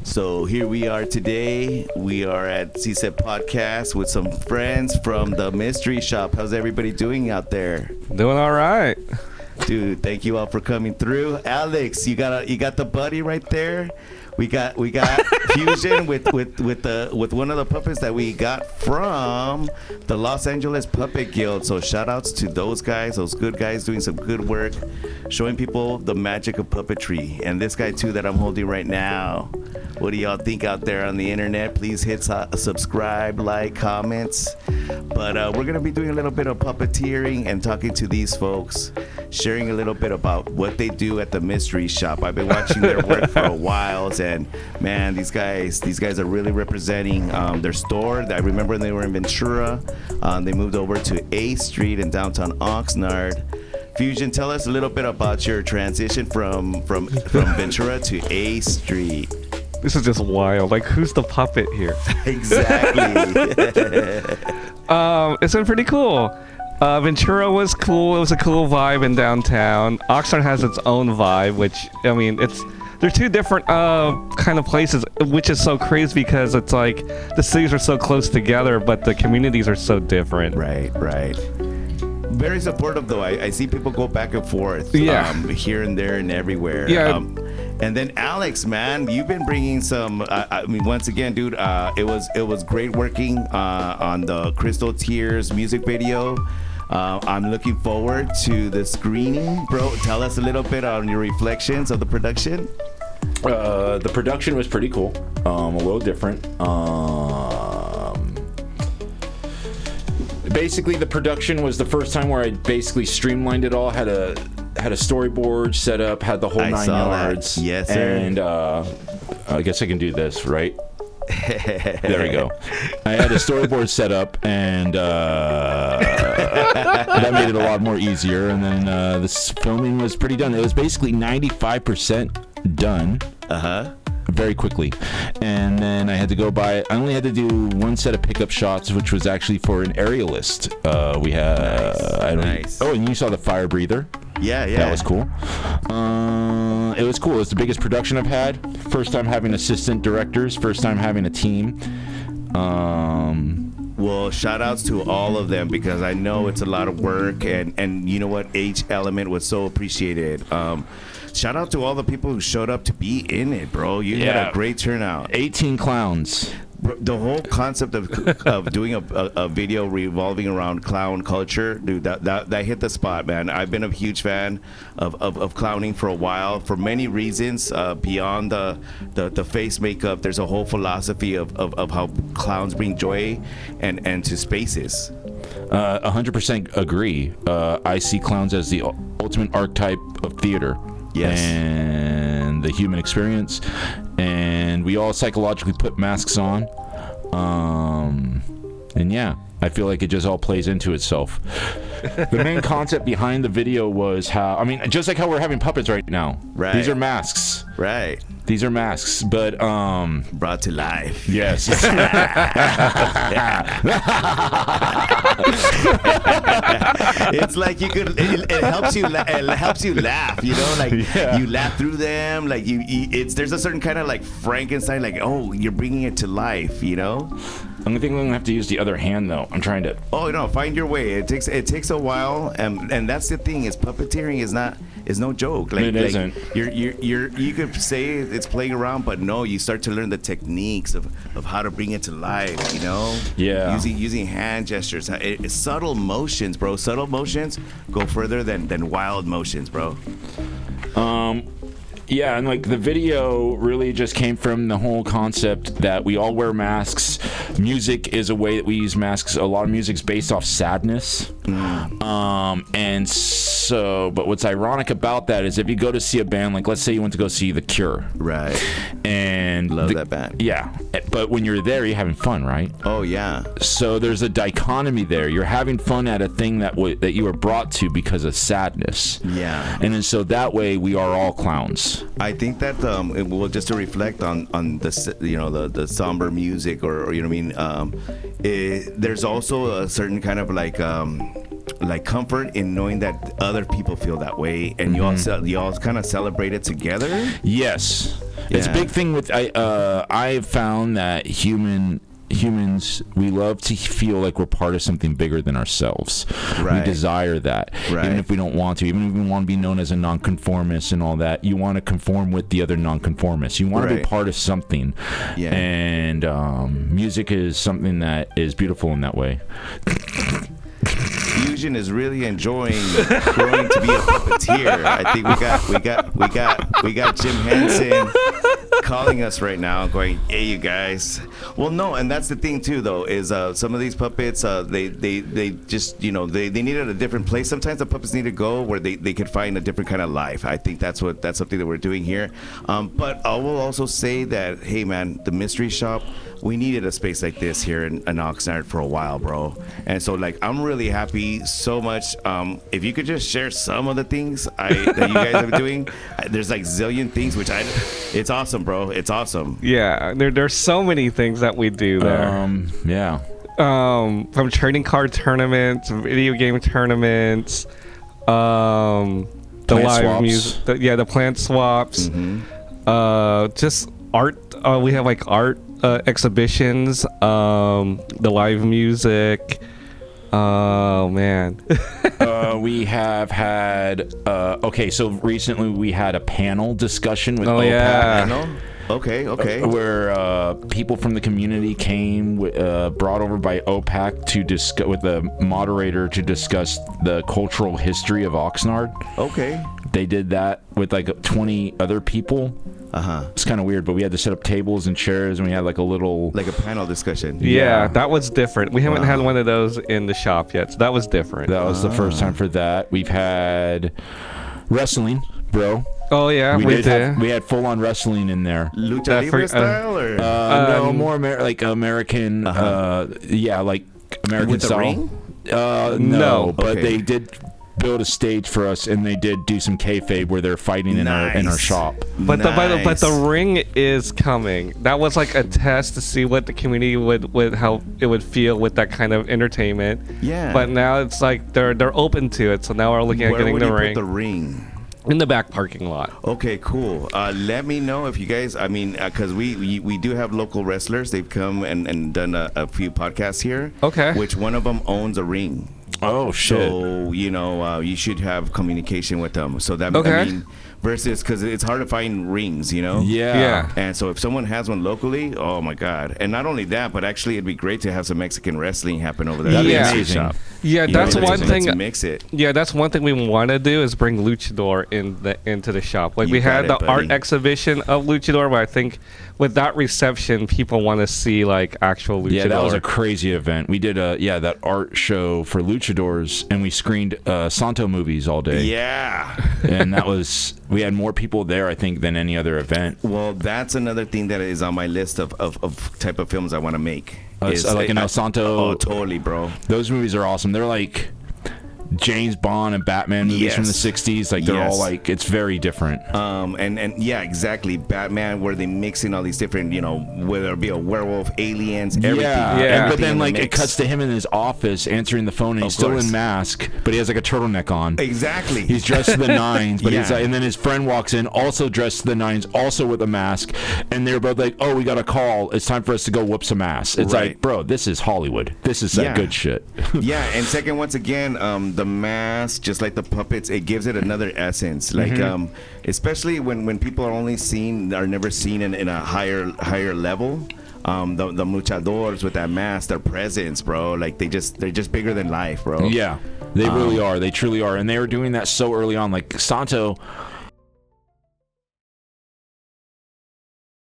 So here we are today. We are at CSET Podcast with some friends from the Mystery Shop. How's everybody doing out there? Doing all right. Dude, thank you all for coming through. Alex, you got the buddy right there. We got Fusion with one of the puppets that we got from the Los Angeles Puppet Guild. So shout outs to those guys, those good guys doing some good work, showing people the magic of puppetry. And this guy too that I'm holding right now. What do y'all think out there on the internet? Please hit subscribe, like, comments. But we're going to be doing a little bit of puppeteering and talking to these folks, sharing a little bit about what they do at the Mystery Shop. I've been watching their work for a while, and man, these guys are really representing their store. I remember when they were in Ventura. They moved over to A Street in downtown Oxnard. Fusion, tell us a little bit about your transition from Ventura to A Street. This is just wild. Like, who's the puppet here? Exactly. It's been pretty cool. Ventura was cool. It was a cool vibe in downtown. Oxnard has its own vibe, which, I mean, they're two different kind of places, which is so crazy because it's like the cities are so close together, but the communities are so different. Right. Very supportive, though. I see people go back and forth, here and there and everywhere. Yeah. And then Alex, man, you've been bringing some. I mean, once again, dude, it was great working on the Crystal Tears music video. I'm looking forward to the screening, bro. Tell us a little bit on your reflections of the production. The production was pretty cool. A little different. Basically, the production was the first time where I basically streamlined it all. Had a storyboard set up, had the whole 9 yards. That. Yes, sir. And I guess I can do this, right? There we go. I had a storyboard set up, and that made it a lot more easier. And then this filming was pretty done. It was basically 95% done. Very quickly. And then I had to go by. I only had to do one set of pickup shots, which was actually for an aerialist. We had. Nice. Oh, and you saw the fire breather. Yeah. That was cool. It was cool. It's the biggest production I've had. First time having assistant directors. First time having a team. Well, shout outs to all of them because I know it's a lot of work, and you know what, each element was so appreciated. Shout out to all the people who showed up to be in it, bro. You had a great turnout. 18 clowns. The whole concept of doing a video revolving around clown culture, dude, that hit the spot, man. I've been a huge fan of clowning for a while for many reasons. Beyond the face makeup, there's a whole philosophy of how clowns bring joy and to spaces. 100% agree. I see clowns as the ultimate archetype of theater. Yes. And the human experience. And we all psychologically put masks on. And yeah, I feel like it just all plays into itself. The main concept behind the video was how, I mean, just like how we're having puppets right now. Right. These are masks. Right. These are masks, but brought to life. Yes. It's like you could. It helps you. It helps you laugh. You know, like you laugh through them. Like there's a certain kind of like Frankenstein. Like, oh, you're bringing it to life. You know. Only thing I'm gonna have to use the other hand though. I'm trying to. Oh no, find your way. It takes a while, and that's the thing. Is puppeteering is no joke. Like, it isn't. You could say it's playing around, but no, you start to learn the techniques of how to bring it to life. You know. Yeah. Using hand gestures, subtle motions, bro. Subtle motions go further than wild motions, bro. Yeah, and like the video really just came from the whole concept that we all wear masks. Music is a way that we use masks. A lot of music's based off sadness. And so, but what's ironic about that is if you go to see a band, like let's say you went to go see The Cure. Right. And love that band. Yeah. But when you're there, you're having fun, right? Oh, yeah. So there's a dichotomy there. You're having fun at a thing that you were brought to because of sadness. Yeah. And then so that way we are all clowns. I think that just to reflect on the the somber music or you know what I mean, there's also a certain kind of like comfort in knowing that other people feel that way, and you all kind of celebrate it together. Yes. It's a Yeah. big thing with I've found that humans, we love to feel like we're part of something bigger than ourselves. Right. We desire that, Right. even if we don't want to, even if we want to be known as a nonconformist and all that. You want to conform with the other nonconformists. You want to be Right. part of something. Yeah. And music is something that is beautiful in that way. Fusion is really enjoying growing to be a puppeteer. I think we got Jim Henson calling us right now, going, "Hey, you guys." Well, no, and that's the thing too, though, is some of these puppets, they just they needed a different place. Sometimes the puppets need to go where they could find a different kind of life. I think that's something that we're doing here. But I will also say that, hey, man, the Mystery Shop. We needed a space like this here in Oxnard for a while, bro. And so, like, I'm really happy so much. If you could just share some of the things that you guys are doing. There's like zillion things, it's awesome, bro. It's awesome. Yeah, there's so many things that we do there. Yeah. From trading card tournaments, video game tournaments, the Plant live swaps. music, the plant swaps, just art. We have like art exhibitions, the live music. Oh man. We have had so recently we had a panel discussion with Oh, OPAC. yeah. Okay. Where people from the community came, brought over by OPAC to discuss with the moderator to discuss the cultural history of Oxnard. Okay. They did that with like 20 other people. It's kind of weird, but we had to set up tables and chairs, and we had like a little Like a panel discussion. Yeah, that was different. We haven't had one of those in the shop yet, so that was different. That was the first time for that. We've had wrestling, bro. Oh yeah, we did. We had full on wrestling in there. Lucha Libre style, or No, more like American. Like American with the style. ring? No, but Okay. they did build a stage for us, and they did do some kayfabe where they're fighting in our Nice. shop. But Nice. the ring is coming. That was like a test to see what the community would how it would feel with that kind of entertainment. Yeah. But now it's like they're open to it. So now we're looking at Where getting would the you ring put the ring? in the back parking lot. Okay, cool. Let me know if you guys, because we do have local wrestlers. They've come and done a few podcasts here. Okay. Which one of them owns a ring. Oh shit! So, you should have communication with them. So that, Okay. versus, because it's hard to find rings, Yeah. And so if someone has one locally, oh my God. And not only that, but actually it'd be great to have some Mexican wrestling happen over there. That'd be at the amazing. shop. Yeah, that's one thing. Let's mix it. Yeah, that's one thing we want to do is bring Luchador into the shop. Like You we got had it, the buddy. art exhibition of Luchador, but I think with that reception, people want to see like actual Luchador. Yeah, that was a crazy event. We did that art show for luchadors, and we screened Santo movies all day. Yeah. And we had more people there, I think, than any other event. Well, that's another thing that is on my list of type of films I want to make. It's like an El Santo. Oh, totally, bro. Those movies are awesome. They're like James Bond and Batman movies from the Yes. 60s. Like they're all Yes. like, it's very different. And yeah, exactly. Batman, where they mix in all these different, whether it be a werewolf, aliens, everything. Yeah. And, but everything then in the like it mix. cuts to him in his office answering the phone, and he's Of still course. in mask, but he has like a turtleneck on. Exactly. He's dressed to the nines, but he's Yeah. like, and then his friend walks in, also dressed to the nines, also with a mask, and they're both like, "Oh, we got a call. It's time for us to go whoop some ass." It's Right. like, bro, this is Hollywood. This is that Yeah. good shit. Yeah, and second, once again, the mask, just like the puppets, it gives it another essence. Like, especially when people are never seen in a higher level. The luchadors with that mask, their presence, bro. Like they're just bigger than life, bro. Yeah, they really are. They truly are. And they were doing that so early on. Like Santo,